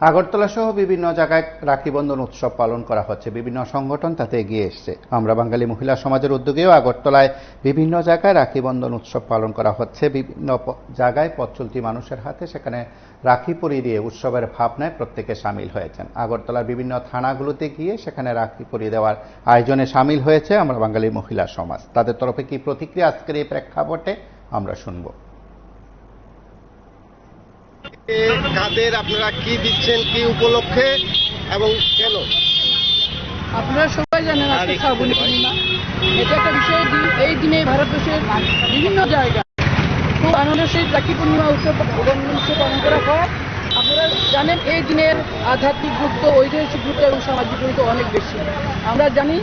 আগরতলা সহ বিভিন্ন জায়গায় রাখি বন্ধন উৎসব পালন করা হচ্ছে। বিভিন্ন সংগঠন তাতে এগিয়ে এসছে। আমরা বাঙালি মহিলা সমাজের উদ্যোগেও আগরতলায় বিভিন্ন জায়গায় রাখি বন্ধন উৎসব পালন করা হচ্ছে। বিভিন্ন জায়গায় পথ চলতি মানুষের হাতে সেখানে রাখি পরিয়ে দিয়ে উৎসবের ভাবনায় প্রত্যেকে সামিল হয়েছেন। আগরতলার বিভিন্ন থানাগুলোতে গিয়ে সেখানে রাখি পরিয়ে দেওয়ার আয়োজনে সামিল হয়েছে আমরা বাঙালি মহিলা সমাজ। তাদের তরফে কি প্রতিক্রিয়া আজকের এই প্রেক্ষাপটে আমরা শুনব। কাদের আপনারা কি দিচ্ছেন, কি উপলক্ষে এবং কেন? আপনারা সবাই জানেন আজকে শ্রাবণী পূর্ণিমা। এটা একটা বিশেষ দিন। এই দিনে ভারতবর্ষের বিভিন্ন জায়গায় খুব আনন্দের সহিত রাখি পূর্ণিমা উৎসব পালন করা হয়। আপনারা জানেন এই দিনের আধ্যাত্মিক গুরুত্ব, ঐতিহাসিক গুরুত্ব এবং সামাজিক গুরুত্ব অনেক বেশি। আমরা জানি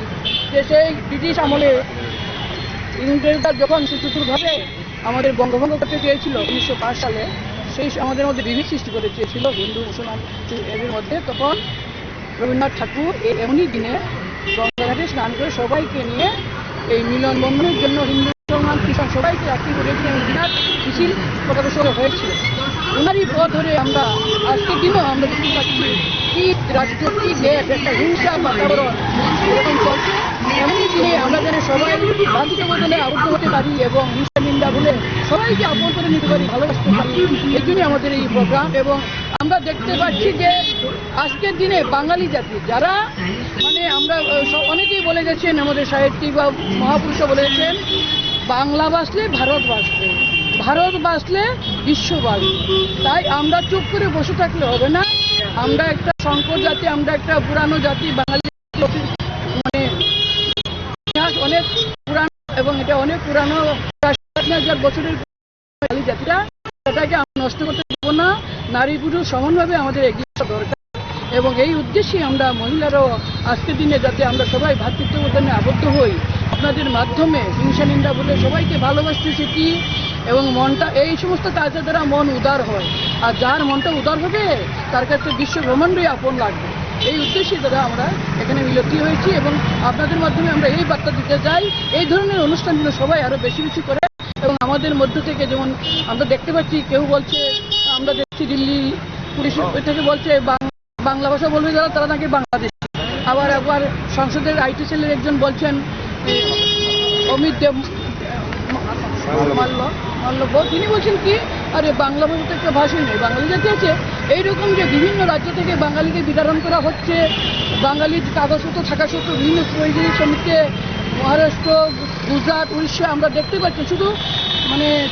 যে সেই ব্রিটিশ আমলে ইংরেজরা যখন সুচতুরভাবে আমাদের বঙ্গভঙ্গ করতে চেয়েছিল 1905 সালে, সেই আমাদের মধ্যে বিভেদ সৃষ্টি করে চেয়েছিল হিন্দু মুসলমান এদের মধ্যে, তখন রবীন্দ্রনাথ ঠাকুর এমনই দিনে গঙ্গাঘাটে স্নান করে সবাইকে নিয়ে এই মিলন বন্ধনের জন্য হিন্দু মুসলমান খ্রিস্টান সবাইকে রাখি করেছিলেন। বিরাট মিছিল প্রকাশ হয়েছিল। ওনারই পথ ধরে আমরা আজকের দিনও আমরা দেখতে পাচ্ছি কি রাজ্য, কি দেশ, একটা হিংসা বাতাবরণ এরকম চলছে। এমনই দিনে আমরা যেন সবাই ভাতৃত্ববোধনে আবদ্ধ হতে পারি এবং হিংসা নিন্দা ভুলে সবাইকে আপন করে নিতে পারি, ভালোবাসতে পারি। এই জন্যই আমাদের এই প্রোগ্রাম। এবং আমরা দেখতে পাচ্ছি যে আজকের দিনে বাঙালি জাতি যারা আমরা অনেকেই বলে গেছেন, আমাদের সাহিত্যিক বা মহাপুরুষরা বলে গেছেন, বাংলা বাসলে ভারত বাসবে, ভারত বাসলে বিশ্ব বাসবে। তাই আমরা চুপ করে বসে থাকলে হবে না। আমরা একটা সংকর জাতি, আমরা একটা পুরানো জাতি। বাঙালি ইতিহাস অনেক পুরানো এবং এটা অনেক পুরানো, 7,000 বছরের বাঙালি জাতিরা, সেটাকে আমরা নষ্ট করতে দেবো না। নারী পুরুষ সমানভাবে আমাদের এগিয়ে আসা দরকার এবং এই উদ্দেশ্যে আমরা মহিলারাও আজকের দিনে যাতে আমরা সবাই ভ্রাতৃত্ববোধনে আবদ্ধ হই, আপনাদের মাধ্যমে হিংসা নিন্দা বলে সবাইকে ভালোবাসতে শিখি এবং মনটা, এই সমস্ত কাজের দ্বারা মন উদার হয়। আর যার মনটা উদার হবে তার কাছে বিশ্ব ব্রহ্মাণ্ডই আপন লাগবে। এই উদ্দেশ্যে দ্বারা আমরা এখানে মিলিত হয়েছি এবং আপনাদের মাধ্যমে আমরা এই বার্তা দিতে চাই, এই ধরনের অনুষ্ঠানগুলো সবাই আরও বেশি বেশি করে। এবং আমাদের মধ্য থেকে যেমন আমরা দেখতে পাচ্ছি, কেউ বলছে, আমরা দেখছি দিল্লি পুলিশ থেকে বলছে বাংলা ভাষা বলবে যারা তারা নাকি বাংলাদেশ। আবার একবার সংসদের আইটি সেলের একজন বলছেন, অমিত দেব মাল্লব্য, তিনি বলছেন কি, আরে বাংলা ভাষা তো একটা ভাষাই নেই, বাঙালি জাতি আছে। এইরকম যে বিভিন্ন রাজ্য থেকে বাঙালিকে বিতরণ করা হচ্ছে, বাঙালির কাগজপত্র থাকা সত্ত্বেও বিভিন্ন তৈরি শ্রমিককে মহারাষ্ট্র, গুজরাট, উড়িষ্যা আমরা দেখতে পাচ্ছি। শুধু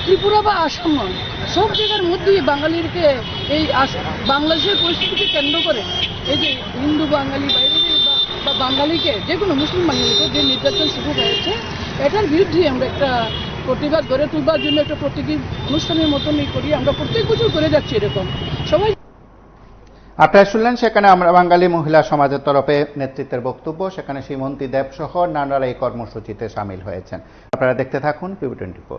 ত্রিপুরা বা আসাম নয়, সব জায়গার মধ্যেই বাঙালিকে এই বাংলাদেশের পরিস্থিতিকে কেন্দ্র করে এই যে হিন্দু বাঙালি বাইরে বা বাঙালিকে যে কোনো মুসলিম বাঙালিকে যে নির্যাতন শুরু হয়েছে, এটার বিরুদ্ধে আমরা একটা প্রতিবাদ গড়ে তুলবার জন্য একটা প্রতীকী অনুষ্ঠানের মতনই করি। আমরা প্রত্যেক বছর করে যাচ্ছি এরকম। সবাই আপনারা শুনলেন সেখানে আমরা বাঙালি মহিলা সমাজের তরফে নেতৃত্বের বক্তব্য। সেখানে শ্রীমন্তী দেব সহ নানারা এই কর্মসূচিতে সামিল হয়েছেন। আপনারা দেখতে থাকুন PB24।